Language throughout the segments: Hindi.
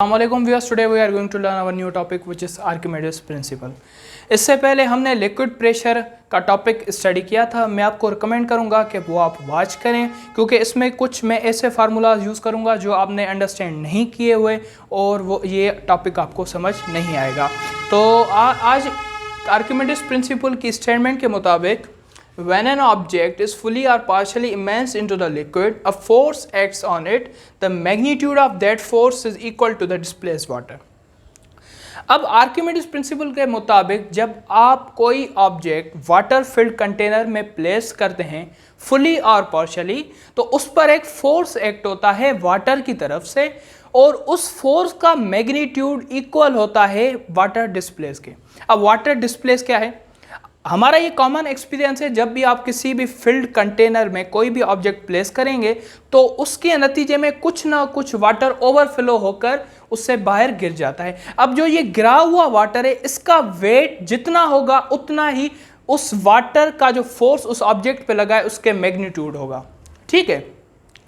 Assalamualaikum viewers, today we are going to learn our new topic which is Archimedes principle। इससे पहले हमने लिक्विड प्रेशर का टॉपिक स्टडी किया था। मैं आपको रिकमेंड करूंगा कि वो आप वॉच करें, क्योंकि इसमें कुछ मैं ऐसे फार्मूलाज यूज़ करूंगा जो आपने अंडरस्टैंड नहीं किए हुए और वो ये टॉपिक आपको समझ नहीं आएगा। तो आज आर्किमेडिस प्रिंसिपल की स्टेटमेंट के मुताबिक when an object is fully or partially immersed into the liquid, a force acts on it. The magnitude of that force is equal to the displaced water. अब आर्किमेडिस प्रिंसिपल के मुताबिक जब आप कोई ऑब्जेक्ट वाटर फिल्ड कंटेनर में प्लेस करते हैं फुली और पार्शियली, तो उस पर एक फोर्स एक्ट होता है वाटर की तरफ से, और उस फोर्स का मैग्नीट्यूड इक्वल होता है वाटर डिस्प्लेस के। अब वाटर डिस्प्लेस क्या है? हमारा ये कॉमन एक्सपीरियंस है, जब भी आप किसी भी फिल्ड कंटेनर में कोई भी ऑब्जेक्ट प्लेस करेंगे तो उसके नतीजे में कुछ ना कुछ वाटर ओवरफ्लो होकर उससे बाहर गिर जाता है। अब जो ये गिरा हुआ वाटर है, इसका वेट जितना होगा उतना ही उस वाटर का जो फोर्स उस ऑब्जेक्ट पे लगा है उसके मैग्नीट्यूड होगा। ठीक है,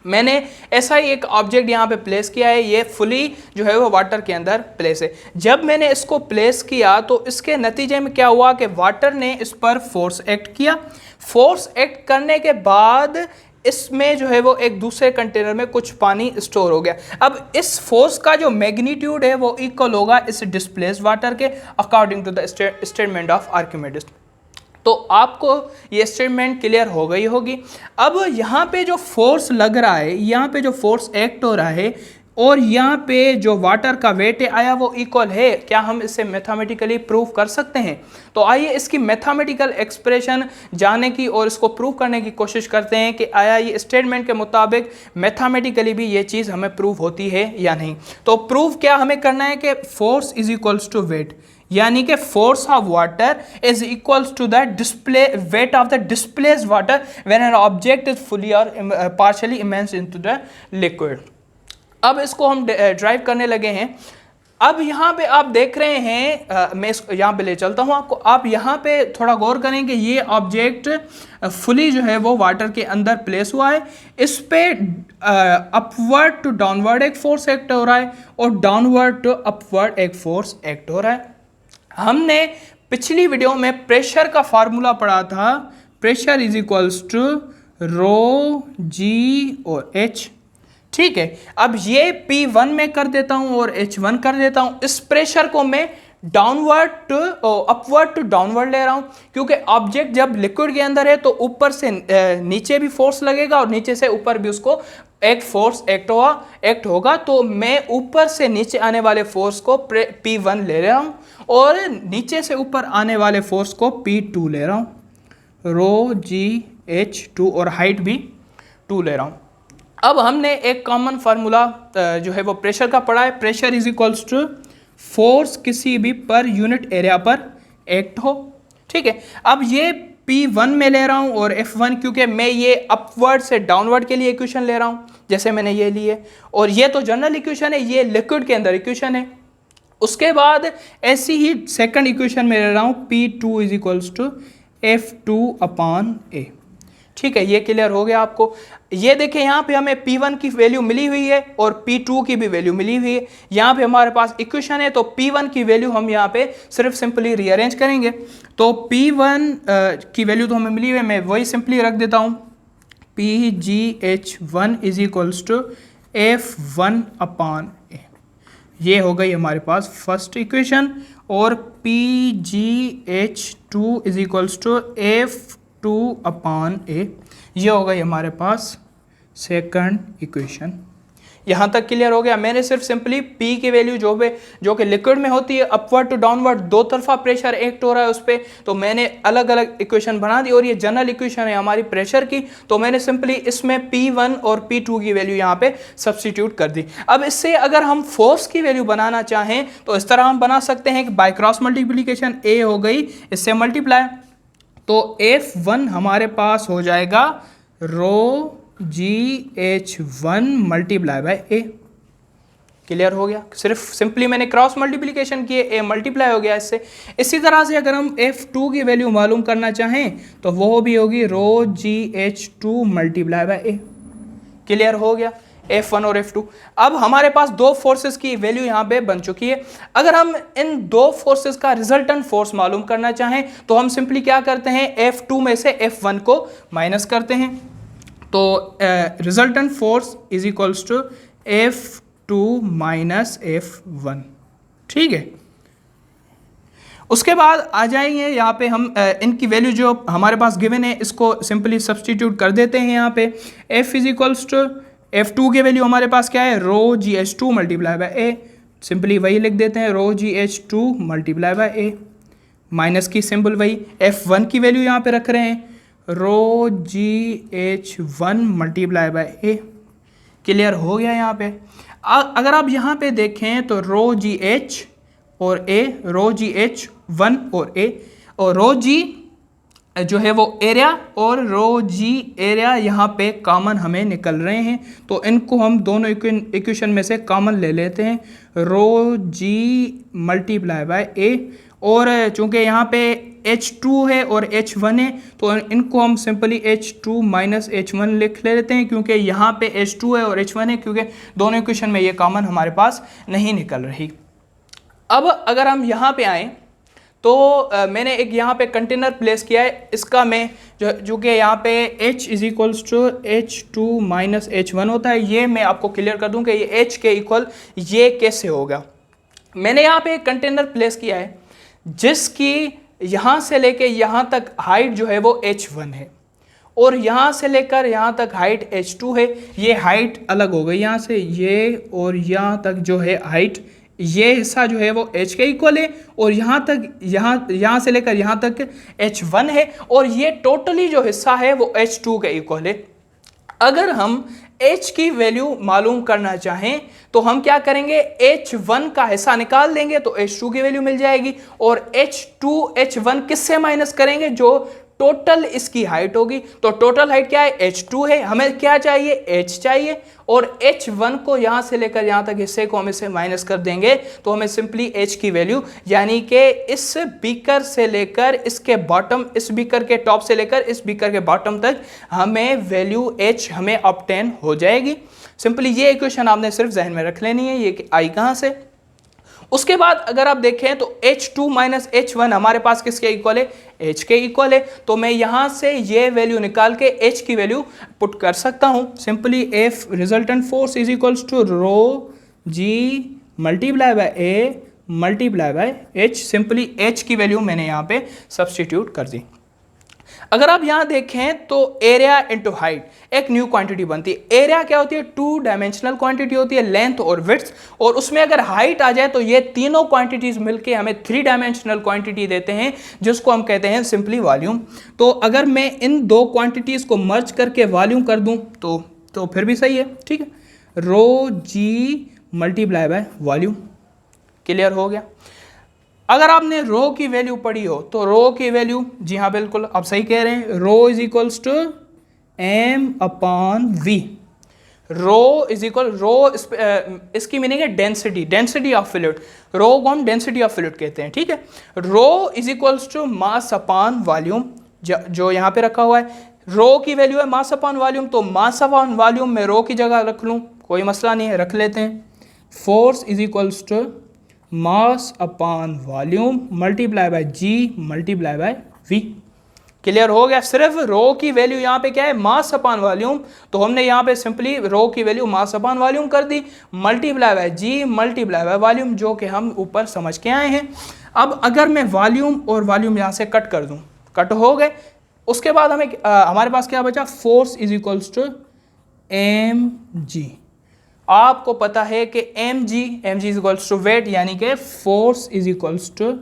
मैंने ऐसा ही एक ऑब्जेक्ट यहाँ पे प्लेस किया है, ये फुली जो है वो वाटर के अंदर प्लेस है। जब मैंने इसको प्लेस किया तो इसके नतीजे में क्या हुआ कि वाटर ने इस पर फोर्स एक्ट किया। फोर्स एक्ट करने के बाद इसमें जो है वो एक दूसरे कंटेनर में कुछ पानी स्टोर हो गया। अब इस फोर्स का जो मैग्नीट्यूड है वो इक्वल होगा इस डिस्प्लेस्ड वाटर के, according to the statement of Archimedes. तो आपको ये स्टेटमेंट क्लियर हो गई होगी। अब यहाँ पे जो फोर्स लग रहा है, यहाँ पे जो फोर्स एक्ट हो रहा है और यहाँ पे जो वाटर का वेट आया वो इक्वल है, क्या हम इसे मैथमेटिकली प्रूव कर सकते हैं? तो आइए इसकी मैथमेटिकल एक्सप्रेशन जानने की और इसको प्रूव करने की कोशिश करते हैं कि आया ये स्टेटमेंट के मुताबिक मैथमेटिकली भी ये चीज़ हमें प्रूव होती है या नहीं। तो प्रूव क्या हमें करना है कि force is equals to weight, यानी कि force of water is equals to the display weight of the displaced water when an object is fully और partially immersed into the liquid. अब इसको हम ड्राइव करने लगे हैं। अब यहाँ पे आप देख रहे हैं, मैं इसको यहाँ पे ले चलता हूँ आपको। आप यहाँ पे थोड़ा गौर करें कि ये ऑब्जेक्ट फुली जो है वो वाटर के अंदर प्लेस हुआ है। इस पे अपवर्ड टू डाउनवर्ड एक फोर्स एक्ट हो रहा है और डाउनवर्ड टू अपवर्ड एक फोर्स एक्ट हो रहा है। हमने पिछली वीडियो में प्रेशर का फार्मूला पढ़ा था, pressure is equals to rho जी और एच। ठीक है, अब ये P1 में कर देता हूं और H1 कर देता हूं। इस प्रेशर को मैं downward to upward to downward ले रहा हूं, क्योंकि ऑब्जेक्ट जब लिक्विड के अंदर है तो ऊपर से नीचे भी फोर्स लगेगा और नीचे से ऊपर भी उसको एक फोर्स एक्ट होगा। तो मैं ऊपर से नीचे आने वाले फोर्स को P1 ले रहा हूं और नीचे से ऊपर आने वाले फोर्स को P2 ले रहा हूं, रो जी H2, और हाइट भी 2 ले रहा हूं। अब हमने एक कॉमन फार्मूला जो है वो प्रेशर का पढ़ा है, pressure is equals to force किसी भी पर यूनिट एरिया पर एक्ट हो। ठीक है, अब ये P1 में ले रहा हूँ और F1, क्योंकि मैं ये अपवर्ड से डाउनवर्ड के लिए इक्वेशन ले रहा हूँ जैसे मैंने ये ली है, और ये तो जनरल इक्वेशन है, ये लिक्विड के अंदर इक्वेशन है। उसके बाद ऐसी ही सेकंड इक्वेशन में ले रहा हूँ P2 is equals to F2 upon A। ठीक है, ये क्लियर हो गया आपको। ये देखें, यहाँ पे हमें P1 की वैल्यू मिली हुई है और P2 की भी वैल्यू मिली हुई है। यहाँ पे हमारे पास इक्वेशन है, तो P1 की वैल्यू हम यहाँ पे सिर्फ सिंपली रीअरेंज करेंगे। तो P1 की वैल्यू तो हमें मिली हुई है, मैं वही सिंपली रख देता हूँ, PGH1 is equals to F1 upon A। ये हो गई हमारे पास फर्स्ट इक्वेशन, और PGH2 is equals to F2 upon A, ये हो गई हमारे पास सेकंड इक्वेशन। यहाँ तक क्लियर हो गया। मैंने सिर्फ सिंपली P की वैल्यू जो कि लिक्विड में होती है, अपवर्ड टू डाउनवर्ड दो तरफा प्रेशर एक्ट हो रहा है उस पर, तो मैंने अलग अलग इक्वेशन बना दी, और ये जनरल इक्वेशन है हमारी प्रेशर की, तो मैंने सिंपली इसमें P1 और P2 की वैल्यू यहाँ पे सब्सटीट्यूट कर दी। अब इससे अगर हम फोर्स की वैल्यू बनाना चाहें तो इस तरह हम बना सकते हैं कि बाय क्रॉस मल्टीप्लीकेशन A हो गई, इससे मल्टीप्लाई, तो F1 हमारे पास हो जाएगा रो GH1 multiply by A। Clear हो गया? सिर्फ सिंपली मैंने क्रॉस मल्टीप्लिकेशन किए, A मल्टीप्लाई हो गया इससे। इसी तरह से अगर हम F2 की वैल्यू मालूम करना चाहें तो वो भी होगी रो GH2 multiply by A। Clear हो गया? F1 और F2। अब हमारे पास दो फोर्सेस की वैल्यू यहाँ पे बन चुकी है। अगर हम इन दो फोर्सेस का रिजल्टेंट फोर्स मालूम करना चाहें तो हम सिंपली क्या करते हैं, F2 में से F1 को माइनस करते हैं। तो resultant force is equals to F2 minus F1, ठीक है। उसके बाद आ जाएंगे यहाँ पे हम इनकी वैल्यू जो हमारे पास गिवन है इसको सिंपली सब्सटीट्यूट कर देते हैं। यहाँ पे F is equals to F2 की वैल्यू हमारे पास क्या है, rho g h two multiply by A, simply वही लिख देते हैं, rho g h two multiply by A, minus की सिंबल वही। F1 की वैल्यू यहाँ पे रख रहे हैं, rho g h one multiply by A. Clear हो गया यहाँ पे। अगर आप यहाँ पे देखें तो रो जी एच और ए, रो जी एच वन और ए, और रो जी जो है वो एरिया और रो जी एरिया यहाँ पे कॉमन हमें निकल रहे हैं। तो इनको हम दोनों इक्वेशन में से कॉमन ले लेते हैं, रो जी मल्टीप्लाई बाय ए, और चूंकि यहाँ पे H2 है और H1 है तो इनको हम सिंपली H2 माइनस H1 लिख लेते हैं, क्योंकि यहाँ पे H2 है और H1 है, क्योंकि दोनों इक्वेशन में ये कॉमन हमारे पास नहीं निकल रही। अब अगर हम यहाँ पे आएँ तो मैंने एक यहाँ पे कंटेनर प्लेस किया है, इसका मैं जो कि यहाँ पे H is equals to H2 minus H1 होता है, ये मैं आपको क्लियर कर दूं कि ये H के इक्वल ये कैसे होगा। मैंने यहाँ पे एक कंटेनर प्लेस किया है जिसकी यहाँ से लेके यहाँ तक हाइट जो है वो H1 है और यहाँ से लेकर यहाँ तक हाइट H2 है। ये हाइट अलग हो गई यहाँ से, ये और यहाँ तक जो है हाइट, ये हिस्सा जो है वो H के इक्वल है, और यहाँ तक यहाँ से लेकर यहाँ तक H1 है, और ये टोटली जो हिस्सा है वो H2 के इक्वल है। अगर हम H की वैल्यू मालूम करना चाहें तो हम क्या करेंगे, H1 का हिस्सा निकाल देंगे तो H2 की वैल्यू मिल जाएगी, और H2 H1 किससे माइनस करेंगे, जो टोटल इसकी हाइट होगी। तो टोटल हाइट क्या है, H2 है, हमें क्या चाहिए, H चाहिए, और H1 को यहाँ से लेकर यहाँ तक हिस्से को हम इससे माइनस कर देंगे तो हमें सिंपली H की वैल्यू, यानी कि इस बीकर से लेकर इसके बॉटम, इस बीकर के टॉप से लेकर इस बीकर के बॉटम तक हमें वैल्यू H हमें ऑब्टेन हो जाएगी। सिंपली ये इक्वेशन आपने सिर्फ जहन में रख लेनी है, ये आई कहाँ से। उसके बाद अगर आप देखें तो H2 माइनस H1 हमारे पास किसके इक्वल है, H के इक्वल है। तो मैं यहाँ से ये वैल्यू निकाल के H की वैल्यू पुट कर सकता हूँ। Simply F resultant force is equals to rho G multiply by A multiply by H। Simply H की वैल्यू मैंने यहाँ पे सब्सटीट्यूट कर दी। अगर आप यहाँ देखें तो एरिया इनटू हाइट एक न्यू क्वांटिटी बनती है। एरिया क्या होती है, टू डायमेंशनल क्वांटिटी होती है, लेंथ और विड्थ, और उसमें अगर हाइट आ जाए तो ये तीनों क्वांटिटीज मिलके हमें थ्री डायमेंशनल क्वांटिटी देते हैं, जिसको हम कहते हैं सिंपली वॉल्यूम। तो अगर मैं इन दो क्वांटिटीज को मर्ज करके वॉल्यूम कर दूं तो फिर भी सही है, ठीक है। Rho G multiply by volume, clear हो गया। अगर आपने रो की वैल्यू पढ़ी हो तो रो की वैल्यू, जी हाँ बिल्कुल आप सही कह रहे हैं, rho is equals to m upon v। Rho is equal, rho इसकी मीनिंग है density, density of fluid. Rho को हम डेंसिटी ऑफ फ्लूइड कहते हैं, ठीक है। Rho is equals to mass upon volume, जो यहाँ पे रखा हुआ है। रो की वैल्यू है मास अपॉन वॉल्यूम, तो मास अपॉन वॉल्यूम में रो की जगह रख लूँ, कोई मसला नहीं है, रख लेते हैं। Force is equals to mass upon volume multiply by ji multiply by V. Clear हो गया। सिर्फ रो की वैल्यू यहाँ पे क्या है, मास अपॉन वॉल्यूम, तो हमने यहाँ पे सिंपली रो की वैल्यू मास अपॉन वॉल्यूम कर दी, multiply by ji multiply by volume, जो कि हम ऊपर समझ के आए हैं। अब अगर मैं वॉल्यूम और वॉल्यूम यहाँ से कट कर दूँ, कट हो गए। उसके बाद हमें हमारे पास क्या बचा, force is equals to M G. आपको पता है कि M G is equals to weight, यानी कि force is equals to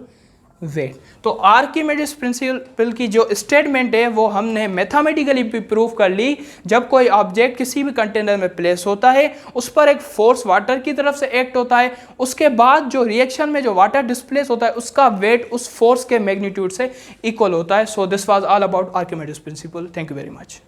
weight. तो आर्किमिडीज प्रिंसिपल की जो स्टेटमेंट है वो हमने मैथमेटिकली भी प्रूव कर ली। जब कोई ऑब्जेक्ट किसी भी कंटेनर में प्लेस होता है, उस पर एक फोर्स वाटर की तरफ से एक्ट होता है, उसके बाद जो रिएक्शन में जो वाटर डिस्प्लेस होता है उसका वेट उस फोर्स के मैग्नीट्यूड से इक्वल होता है। So this was all about Archimedes principal. Thank you very much.